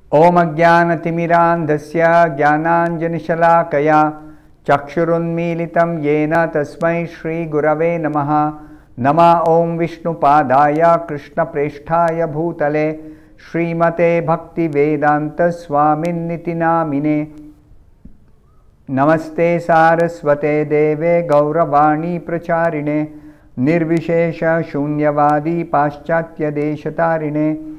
Om Ajnanatimirandhasya Jnananjanishalaakaya Chakshurunmilitam Yena Tasmai Shri Gurave Namaha. Nama Om Vishnupadaya Krishna Presthaya Bhutale Srimate Bhakti Vedanta Swaminiti Namine. Namaste Saraswate Deve Gauravani Pracharine Nirvishesha Shunyavadi Paschatya Deshatarine.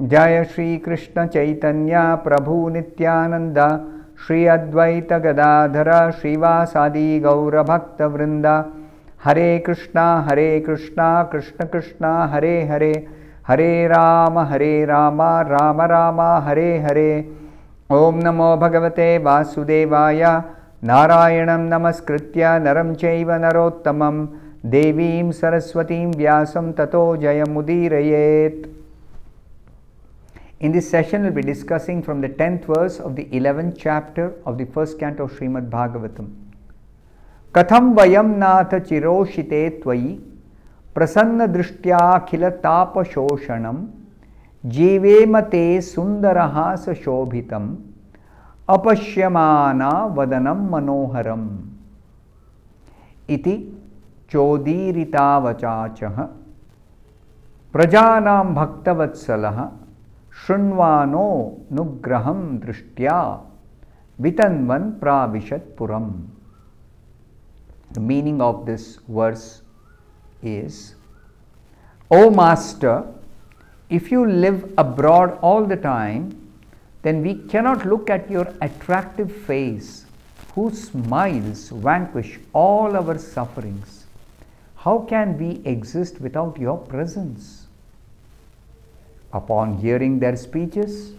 Jaya Shri Krishna Chaitanya Prabhu Nityananda Shri Advaita Gadadhara Srivasadi Gaura Bhakta Vrinda. Hare Krishna Krishna Krishna Hare Hare Hare Rama Rama Rama Hare Hare. Om Namo Bhagavate Vasudevaya Narayanam Namaskritya Naram Chaiva Narottamam Devim Saraswatim Vyasam Tato Jayamudirayet. In this session, we will be discussing from the 10th verse of the 11th chapter of the first canto of Srimad Bhagavatam. Katham vayam natha chiroshite tvayi prasanna drishtya khila tapa shoshanam jivemate sundarahasa shobhitam apashyamana vadanam manoharam iti chodirita vachachaha prajanam bhaktavatsalaha Shrunvano nugraham drishtya vitanvan pravishat puram. The meaning of this verse is, O Master, if you live abroad all the time, then we cannot look at your attractive face, whose smiles vanquish all our sufferings. How can we exist without your presence? Upon hearing their speeches,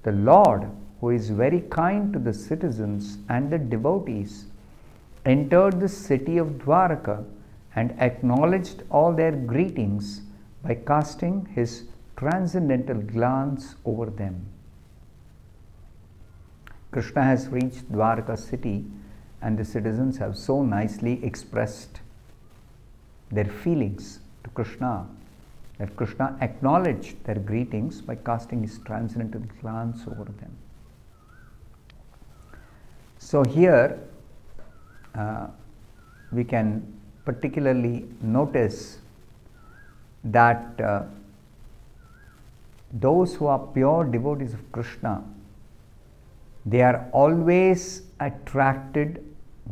the Lord, who is very kind to the citizens and the devotees, entered the city of Dwaraka and acknowledged all their greetings by casting his transcendental glance over them. Krishna has reached Dwaraka city, and the citizens have so nicely expressed their feelings to Krishna that Krishna acknowledged their greetings by casting his transcendental glance over them. So here we can particularly notice that those who are pure devotees of Krishna, they are always attracted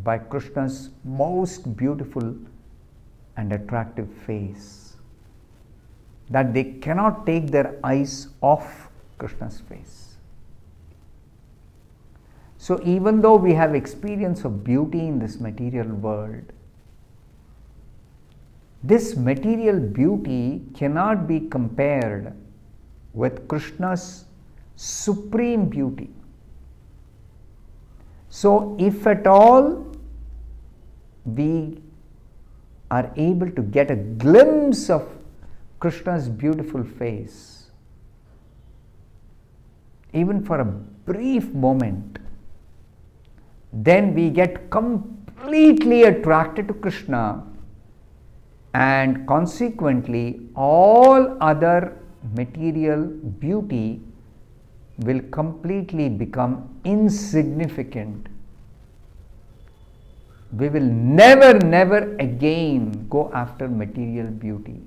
by Krishna's most beautiful and attractive face, that they cannot take their eyes off Krishna's face. So even though we have experience of beauty in this material world, this material beauty cannot be compared with Krishna's supreme beauty. So if at all we are able to get a glimpse of Krishna's beautiful face, even for a brief moment, then we get completely attracted to Krishna, and consequently all other material beauty will completely become insignificant. We will never again go after material beauty.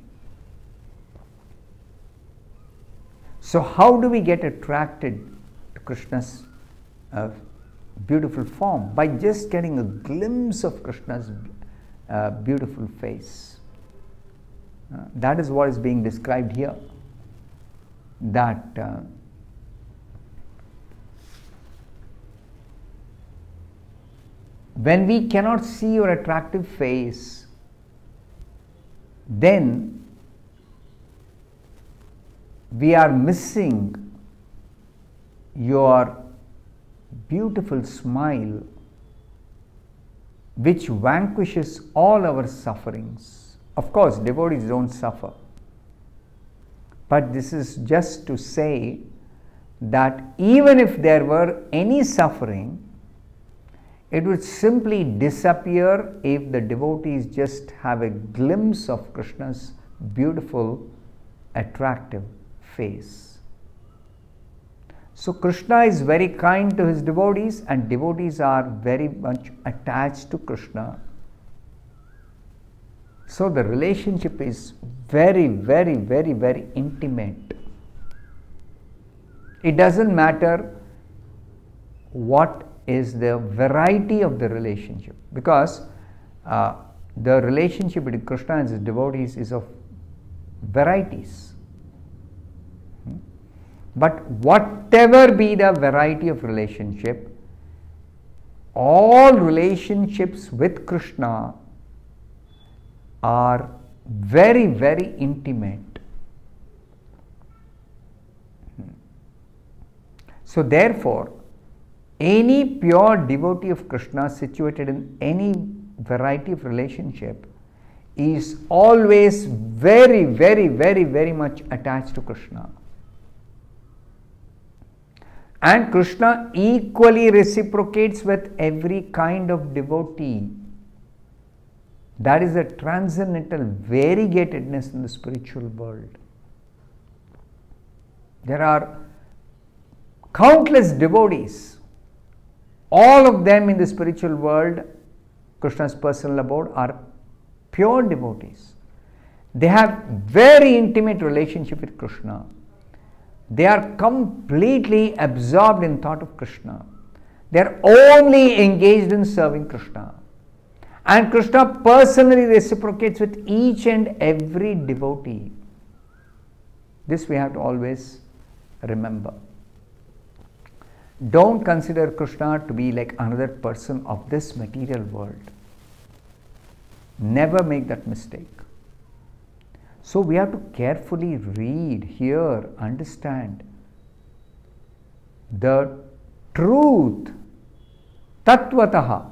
So how do we get attracted to Krishna's beautiful form? By just getting a glimpse of Krishna's beautiful face. That is what is being described here. That when we cannot see your attractive face, then we are missing your beautiful smile, which vanquishes all our sufferings. Of course, devotees don't suffer, but this is just to say that even if there were any suffering, it would simply disappear if the devotees just have a glimpse of Krishna's beautiful, attractive face. So Krishna is very kind to his devotees, and devotees are very much attached to Krishna. So the relationship is very, very, very, very intimate. It doesn't matter what is the variety of the relationship, because the relationship between Krishna and his devotees is of varieties. But whatever be the variety of relationship, all relationships with Krishna are very, very intimate. So therefore, any pure devotee of Krishna situated in any variety of relationship is always very, very, very, very much attached to Krishna. And Krishna equally reciprocates with every kind of devotee. That is a transcendental variegatedness in the spiritual world. There are countless devotees, all of them in the spiritual world, Krishna's personal abode, are pure devotees. They have very intimate relationship with Krishna. They are completely absorbed in thought of Krishna. They are only engaged in serving Krishna. And Krishna personally reciprocates with each and every devotee. This we have to always remember. Don't consider Krishna to be like another person of this material world. Never make that mistake. So we have to carefully read, hear, understand the truth. Tattvataha.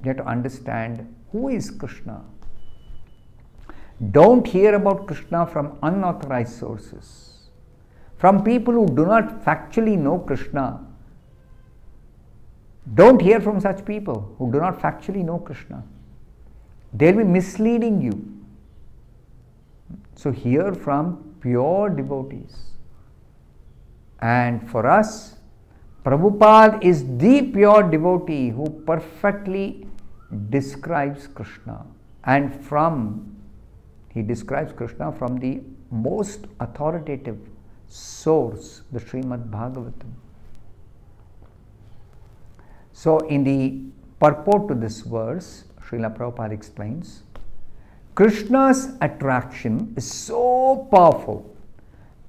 You have to understand who is Krishna. Don't hear about Krishna from unauthorized sources, from people who do not factually know Krishna. Don't hear from such people who do not factually know Krishna. They will be misleading you. So hear from pure devotees. And for us, Prabhupada is the pure devotee who perfectly describes Krishna. And he describes Krishna from the most authoritative source, the Srimad Bhagavatam. So in the purport to this verse, Srila Prabhupada explains, Krishna's attraction is so powerful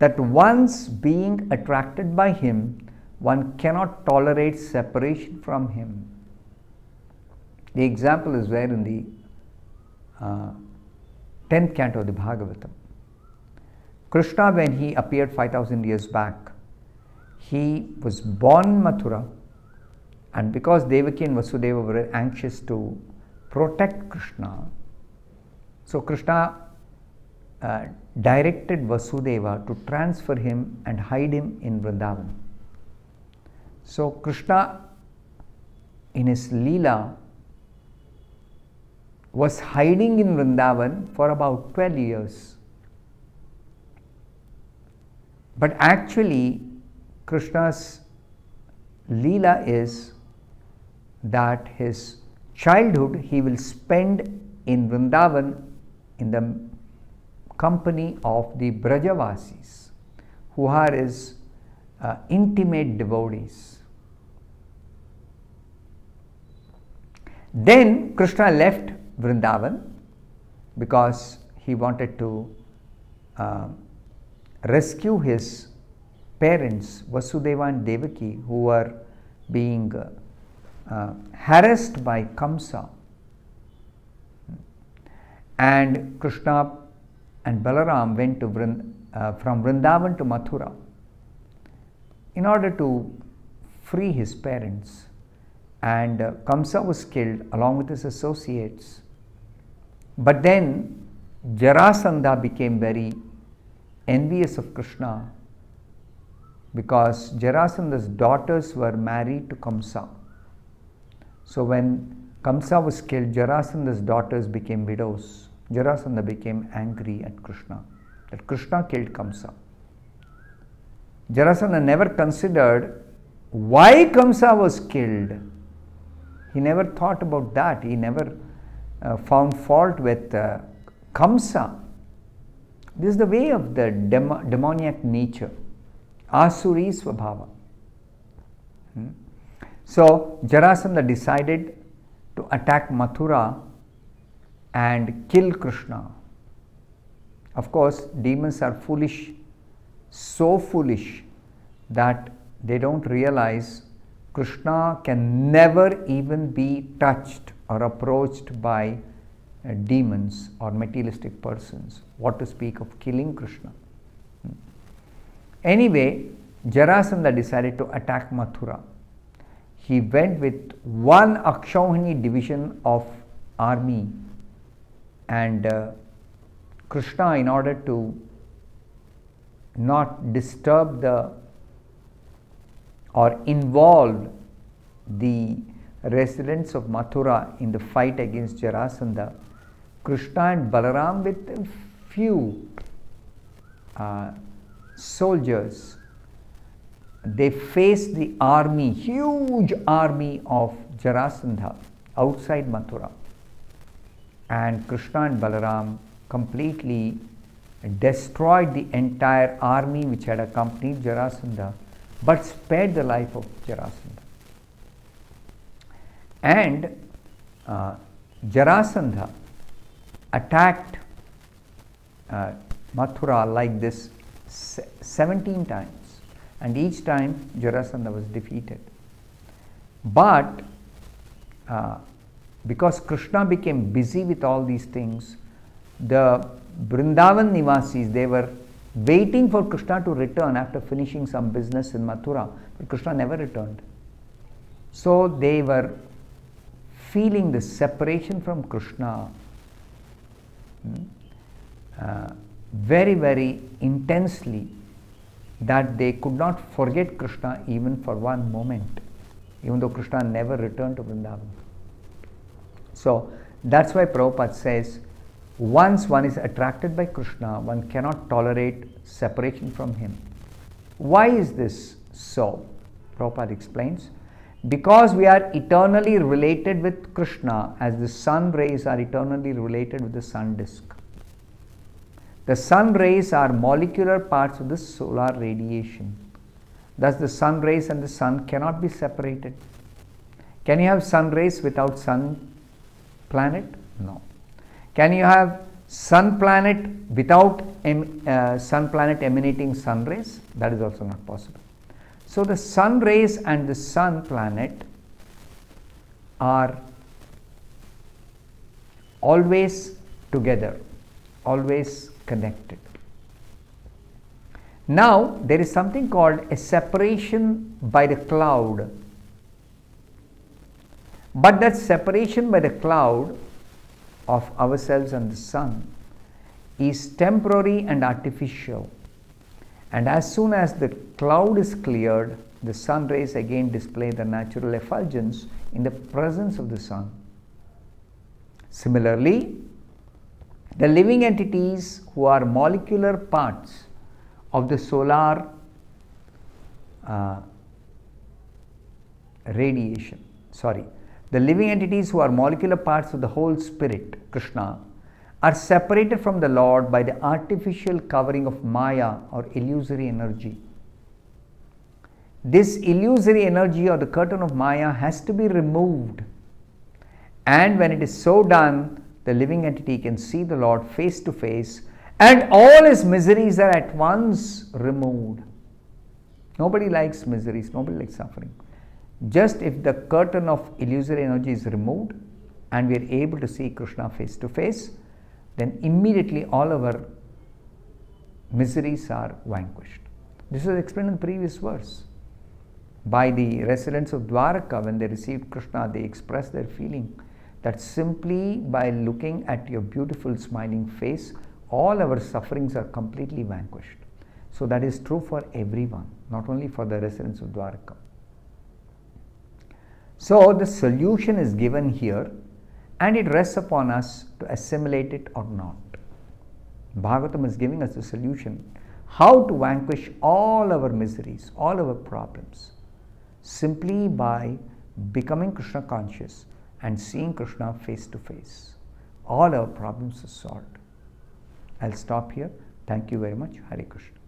that once being attracted by him, one cannot tolerate separation from him. The example is there in the 10th canto of the Bhagavatam. Krishna, when he appeared 5,000 years back, he was born in Mathura, and because Devaki and Vasudeva were anxious to protect Krishna, so Krishna directed Vasudeva to transfer him and hide him in Vrindavan. So Krishna, in his Leela, was hiding in Vrindavan for about 12 years. But actually, Krishna's Leela is that his childhood he will spend in Vrindavan in the company of the Brajavasis, who are his intimate devotees. Then Krishna left Vrindavan because he wanted to rescue his parents, Vasudeva and Devaki, who were being harassed by Kamsa. And Krishna and Balaram went to from Vrindavan to Mathura in order to free his parents. And Kamsa was killed along with his associates. But then Jarasandha became very envious of Krishna because Jarasandha's daughters were married to Kamsa. So when Kamsa was killed, Jarasandha's daughters became widows. Jarasandha became angry at Krishna, that Krishna killed Kamsa. Jarasandha never considered why Kamsa was killed. He never thought about that. He never found fault with Kamsa. This is the way of the demoniac nature, Asuri Swabhava. So Jarasandha decided to attack Mathura and kill Krishna. Of course, demons are foolish, so foolish that they don't realize Krishna can never even be touched or approached by demons or materialistic persons. What to speak of killing Krishna? Anyway, Jarasandha decided to attack Mathura. He went with one Akshauhini division of army, and Krishna, in order to not disturb or involve the residents of Mathura in the fight against Jarasandha, Krishna and Balaram with a few soldiers, they faced the army, huge army of Jarasandha outside Mathura, and Krishna and Balaram completely destroyed the entire army which had accompanied Jarasandha, but spared the life of Jarasandha. And Jarasandha attacked Mathura like this 17 times, and each time Jarasandha was defeated. But because Krishna became busy with all these things, the Vrindavan Nivasis, they were waiting for Krishna to return after finishing some business in Mathura, but Krishna never returned. So they were feeling the separation from Krishna very, very intensely, that they could not forget Krishna even for one moment, even though Krishna never returned to Vrindavan. So that's why Prabhupada says, once one is attracted by Krishna, one cannot tolerate separation from him. Why is this so? Prabhupada explains, because we are eternally related with Krishna as the sun rays are eternally related with the sun disk. The sun rays are molecular parts of the solar radiation. Thus the sun rays and the sun cannot be separated. Can you have sun rays without sun planet? No. Can you have sun planet without sun planet emanating sun rays? That is also not possible. So the sun rays and the sun planet are always together, always connected. Now there is something called a separation by the cloud, but that separation by the cloud of ourselves and the sun is temporary and artificial, and as soon as the cloud is cleared, the sun rays again display the natural effulgence in the presence of the sun. Similarly, the living entities who are molecular parts of the solar the living entities who are molecular parts of the whole spirit, Krishna, are separated from the Lord by the artificial covering of Maya or illusory energy. This illusory energy or the curtain of Maya has to be removed, and when it is so done, the living entity can see the Lord face to face, and all his miseries are at once removed. Nobody likes miseries, nobody likes suffering. Just if the curtain of illusory energy is removed and we are able to see Krishna face to face, then immediately all our miseries are vanquished. This was explained in the previous verse. By the residents of Dwaraka, when they received Krishna, they expressed their feeling that simply by looking at your beautiful smiling face, all our sufferings are completely vanquished. So that is true for everyone, not only for the residents of Dwaraka. So the solution is given here, and it rests upon us to assimilate it or not. Bhagavatam is giving us the solution, how to vanquish all our miseries, all our problems. simply by becoming Krishna conscious and seeing Krishna face to face. All our problems are solved. I'll stop here. Thank you very much. Hare Krishna.